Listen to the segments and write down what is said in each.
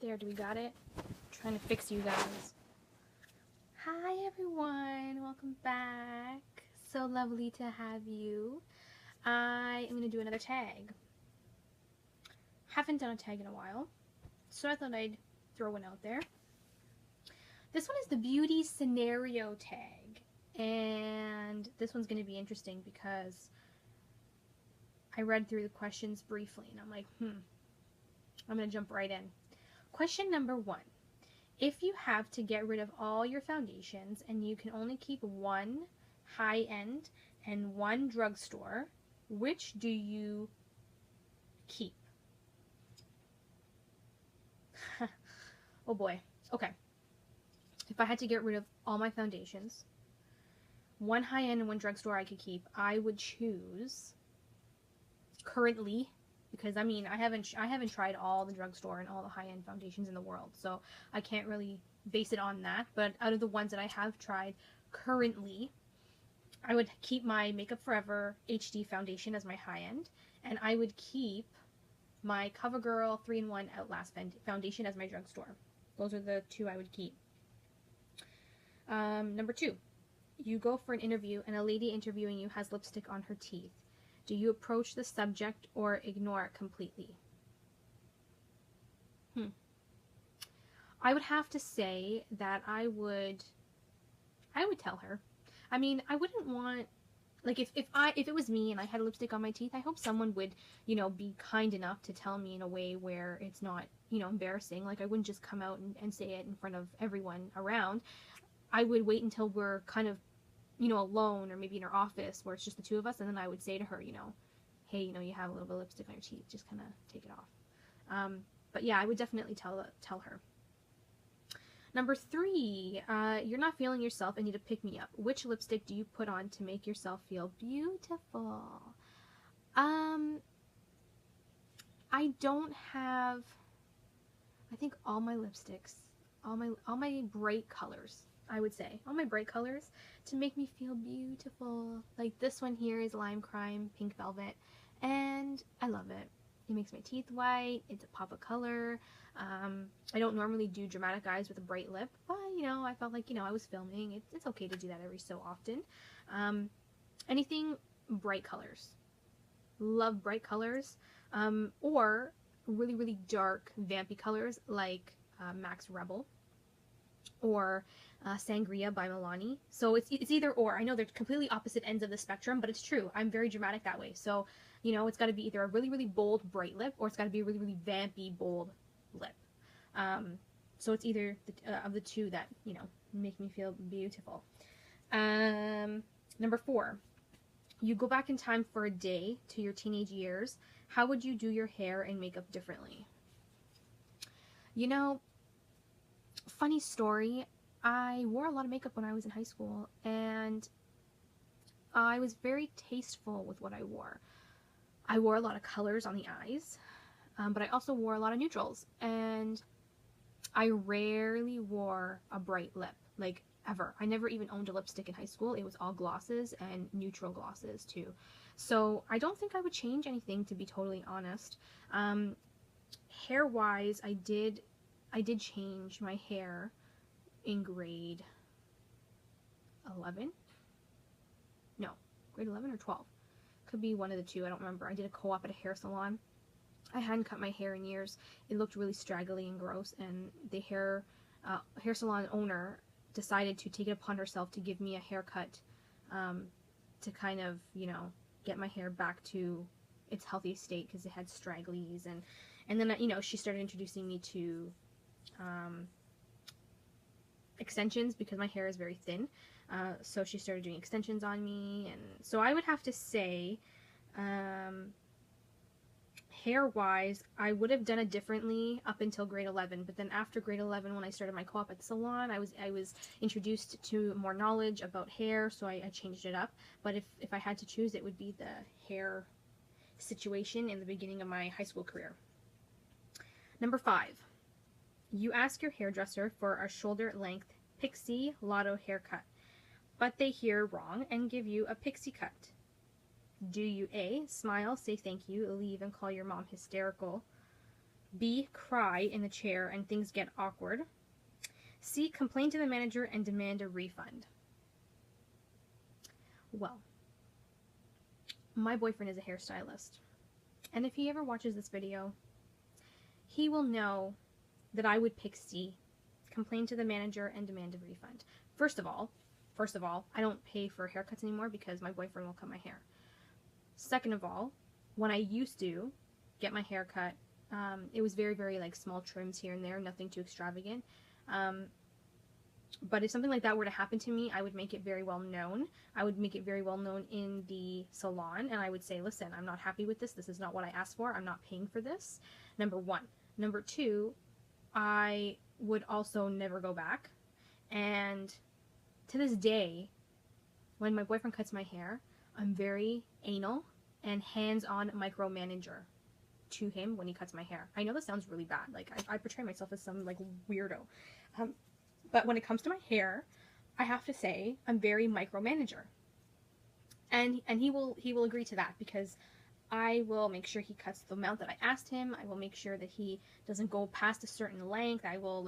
There, do we got it? I'm trying to fix you guys. Hi everyone, welcome back. So lovely to have you. I am going to do another tag. Haven't done a tag in a while, so I thought I'd throw one out there. This one is the beauty scenario tag, and this one's going to be interesting because I read through the questions briefly and I'm like, I'm going to jump right in. Question number 1. If you have to get rid of all your foundations and you can only keep one high-end and one drugstore, which do you keep? Oh boy. Okay. If I had to get rid of all my foundations, one high-end and one drugstore I could keep, I would choose currently, because I mean I haven't tried all the drugstore and all the high-end foundations in the world, so I can't really base it on that. But out of the ones that I have tried currently, I would keep my Makeup Forever HD foundation as my high-end, and I would keep my CoverGirl 3-in-1 Outlast foundation as my drugstore. Those are the two I would keep. Number 2, you go for an interview and a lady interviewing you has lipstick on her teeth. Do you approach the subject or ignore it completely? I would have to say that I would tell her. I mean, I wouldn't want, like, if it was me and I had lipstick on my teeth, I hope someone would, be kind enough to tell me in a way where it's not, embarrassing. Like, I wouldn't just come out and say it in front of everyone around. I would wait until we're kind of, alone, or maybe in her office where it's just the two of us, and then I would say to her, hey, you have a little bit of lipstick on your teeth, just kind of take it off. But yeah, I would definitely tell her. Number 3, you're not feeling yourself and need to pick me up. Which lipstick do you put on to make yourself feel beautiful? I don't have, I think all my lipsticks, all my bright colors, I would say, all my bright colors to make me feel beautiful. Like this one here is Lime Crime Pink Velvet, and I love it. It makes my teeth white. It's a pop of color. I don't normally do dramatic eyes with a bright lip, but I felt like I was filming. It's okay to do that every so often. Anything bright colors. Love bright colors, or really, really dark vampy colors like Max Rebel or Sangria by Milani. So it's either or. I know they're completely opposite ends of the spectrum, but it's true. I'm very dramatic that way. So, it's got to be either a really, really bold, bright lip, or it's got to be a really, really vampy, bold lip. So it's either of the two that, make me feel beautiful. Number 4, you go back in time for a day to your teenage years. How would you do your hair and makeup differently? Funny story, I wore a lot of makeup when I was in high school, and I was very tasteful with what I wore. I wore a lot of colors on the eyes, but I also wore a lot of neutrals, and I rarely wore a bright lip, like ever. I never even owned a lipstick in high school. It was all glosses and neutral glosses too. So I don't think I would change anything, to be totally honest. Hair-wise, I did change my hair in grade 11? No, grade 11 or 12. Could be one of the two, I don't remember. I did a co-op at a hair salon. I hadn't cut my hair in years. It looked really straggly and gross, and the hair salon owner decided to take it upon herself to give me a haircut to kind of, get my hair back to its healthy state, because it had stragglies, and then, she started introducing me to extensions, because my hair is very thin. So she started doing extensions on me, and so I would have to say, hair-wise, I would have done it differently up until grade 11, but then after grade 11, when I started my co-op at the salon, I was introduced to more knowledge about hair, so I changed it up. But if I had to choose, it would be the hair situation in the beginning of my high school career. Number 5. You ask your hairdresser for a shoulder-length pixie lotto haircut, but they hear wrong and give you a pixie cut. Do you A, smile, say thank you, leave, and call your mom hysterical? B, cry in the chair and things get awkward. C, complain to the manager and demand a refund. Well, my boyfriend is a hairstylist, and if he ever watches this video, he will know that I would pick C, complain to the manager and demand a refund. First of all, I don't pay for haircuts anymore because my boyfriend will cut my hair. Second of all, when I used to get my hair cut, it was very, very like small trims here and there, nothing too extravagant. But if something like that were to happen to me, I would make it very well known. I would make it very well known in the salon, and I would say, listen, I'm not happy with this. This is not what I asked for. I'm not paying for this. Number one. Number two, I would also never go back. And to this day, when my boyfriend cuts my hair, I'm very anal and hands-on micromanager to him when he cuts my hair. I know this sounds really bad. Like, I portray myself as some, like, weirdo. But when it comes to my hair, I have to say I'm very micromanager. And he will agree to that, because I will make sure he cuts the amount that I asked him. I will make sure that he doesn't go past a certain length. I will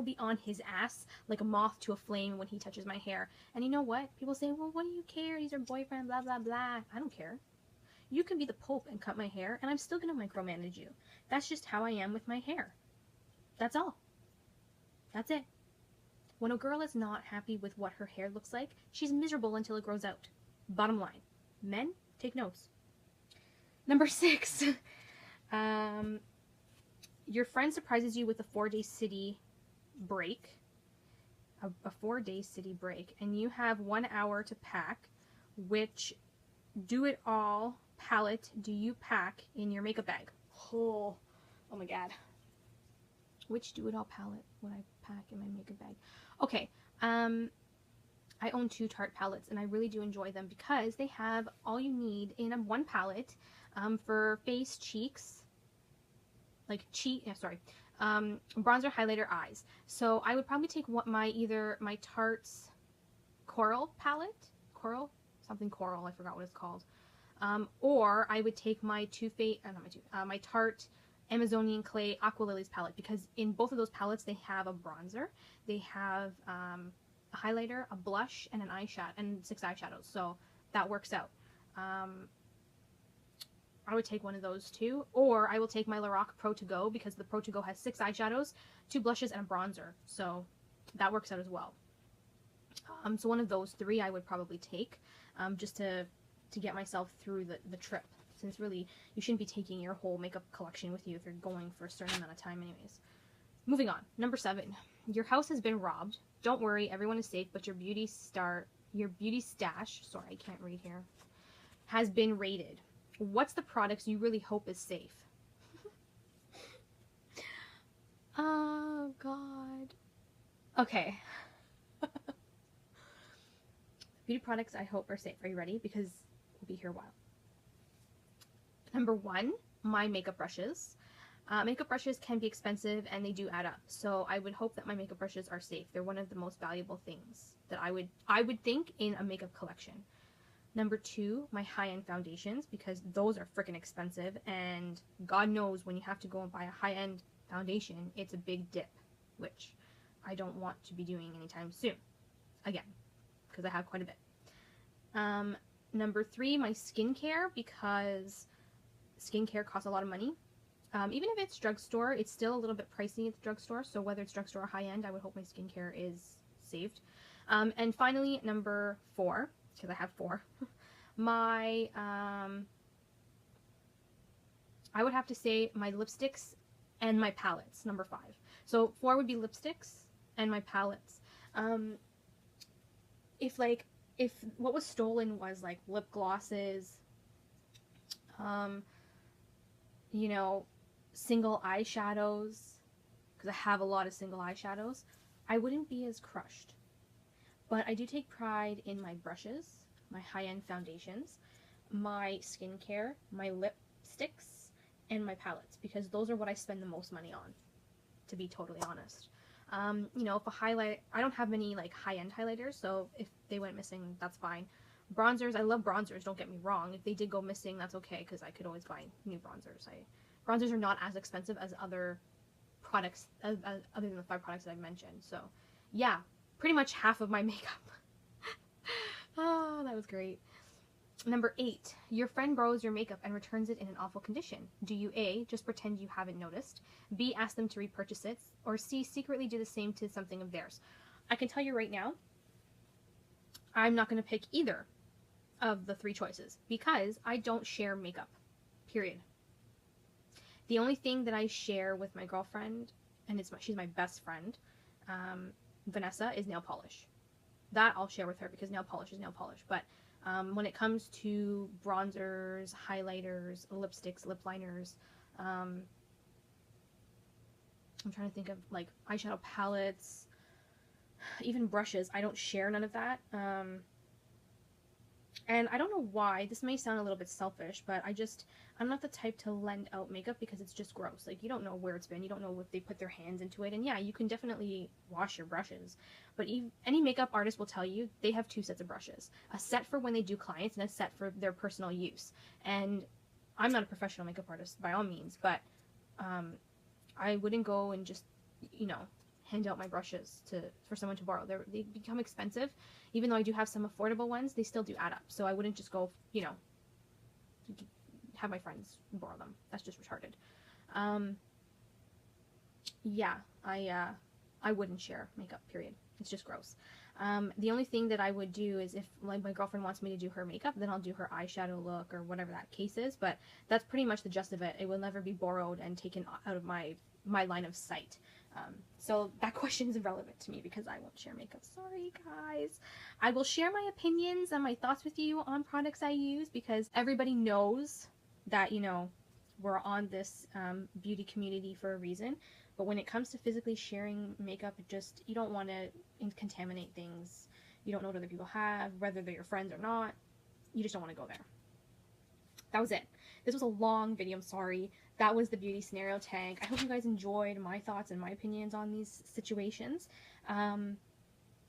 be on his ass like a moth to a flame when he touches my hair. And you know what? People say, well, what do you care? He's your boyfriend, blah, blah, blah. I don't care. You can be the Pope and cut my hair, and I'm still going to micromanage you. That's just how I am with my hair. That's all. That's it. When a girl is not happy with what her hair looks like, she's miserable until it grows out. Bottom line. Men, take notes. Number 6. Your friend surprises you with a 4-day city break. A 4-day city break. And you have 1 hour to pack. Which do-it-all palette do you pack in your makeup bag? Oh my god. Which do-it-all palette would I pack in my makeup bag? Okay, I own 2 Tarte palettes, and I really do enjoy them because they have all you need in one palette for face, cheeks, bronzer, highlighter, eyes. So I would probably take either my Tarte's Coral palette, something Coral, I forgot what it's called, or I would take my my Tarte Amazonian Clay Aqua Lilies palette, because in both of those palettes they have a bronzer, they have a highlighter, a blush, and an eyeshadow, and 6 eyeshadows, so that works out. I would take one of those too, or I will take my Lorac Pro To Go, because the Pro To Go has 6 eyeshadows, 2 blushes, and a bronzer, so that works out as well. So one of those 3 I would probably take, just to get myself through the trip. Since really, you shouldn't be taking your whole makeup collection with you if you're going for a certain amount of time anyways. Moving on. Number 7. Your house has been robbed. Don't worry, everyone is safe, but your beauty stash, sorry, I can't read here, has been raided. What's the products you really hope is safe? Oh, God. Okay. Beauty products I hope are safe. Are you ready? Because we'll be here a while. Number 1, my makeup brushes. Makeup brushes can be expensive and they do add up. So I would hope that my makeup brushes are safe. They're one of the most valuable things that I would think in a makeup collection. Number 2, my high-end foundations, because those are freaking expensive, and God knows when you have to go and buy a high-end foundation, it's a big dip, which I don't want to be doing anytime soon. Again, because I have quite a bit. Number 3, my skincare, because skincare costs a lot of money. Even if it's drugstore, it's still a little bit pricey at the drugstore, so whether it's drugstore or high-end, I would hope my skincare is saved. And finally, number 4, because I have 4, I would have to say my lipsticks and my palettes, number 5. So 4 would be lipsticks and my palettes. If what was stolen was like lip glosses, you know, single eyeshadows, because I have a lot of single eyeshadows, I wouldn't be as crushed. But I do take pride in my brushes, my high-end foundations, my skincare, my lipsticks, and my palettes, because those are what I spend the most money on, to be totally honest. You know, if a highlight, I don't have many like high-end highlighters, so if they went missing, that's fine. Bronzers, I love bronzers, don't get me wrong. If they did go missing, that's okay, because I could always buy new bronzers. Bronzers are not as expensive as other products, other than the 5 products that I've mentioned. So yeah, pretty much half of my makeup. Oh, that was great. Number 8, your friend borrows your makeup and returns it in an awful condition. Do you A, just pretend you haven't noticed, B, ask them to repurchase it, or C, secretly do the same to something of theirs? I can tell you right now, I'm not going to pick either of the 3 choices because I don't share makeup, period. The only thing that I share with my girlfriend, and she's my best friend, Vanessa, is nail polish. That I'll share with her because nail polish is nail polish. But when it comes to bronzers, highlighters, lipsticks, lip liners, I'm trying to think of like eyeshadow palettes, even brushes, I don't share none of that. And I don't know why, this may sound a little bit selfish, but I'm not the type to lend out makeup because it's just gross. Like, you don't know where it's been, you don't know if they put their hands into it, and yeah, you can definitely wash your brushes, but any makeup artist will tell you they have 2 sets of brushes. A set for when they do clients, and a set for their personal use. And I'm not a professional makeup artist, by all means, but I wouldn't go and just, hand out my brushes for someone to borrow. They become expensive. Even though I do have some affordable ones, they still do add up. So I wouldn't just go, have my friends borrow them. That's just retarded. Yeah, I wouldn't share makeup, period. It's just gross. The only thing that I would do is if like my girlfriend wants me to do her makeup, then I'll do her eyeshadow look or whatever that case is. But that's pretty much the gist of it. It will never be borrowed and taken out of my line of sight. So that question is irrelevant to me because I won't share makeup. Sorry, guys. I will share my opinions and my thoughts with you on products I use because everybody knows that, we're on this beauty community for a reason. But when it comes to physically sharing makeup, you don't want to contaminate things. You don't know what other people have, whether they're your friends or not. You just don't want to go there. That was it. This was a long video, I'm sorry. That was the beauty scenario tag. I hope you guys enjoyed my thoughts and my opinions on these situations.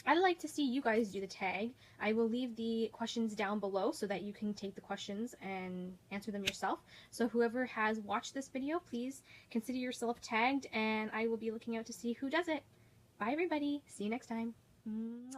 I'd like to see you guys do the tag. I will leave the questions down below so that you can take the questions and answer them yourself. So whoever has watched this video, please consider yourself tagged, and I will be looking out to see who does it. Bye, everybody. See you next time. Mwah.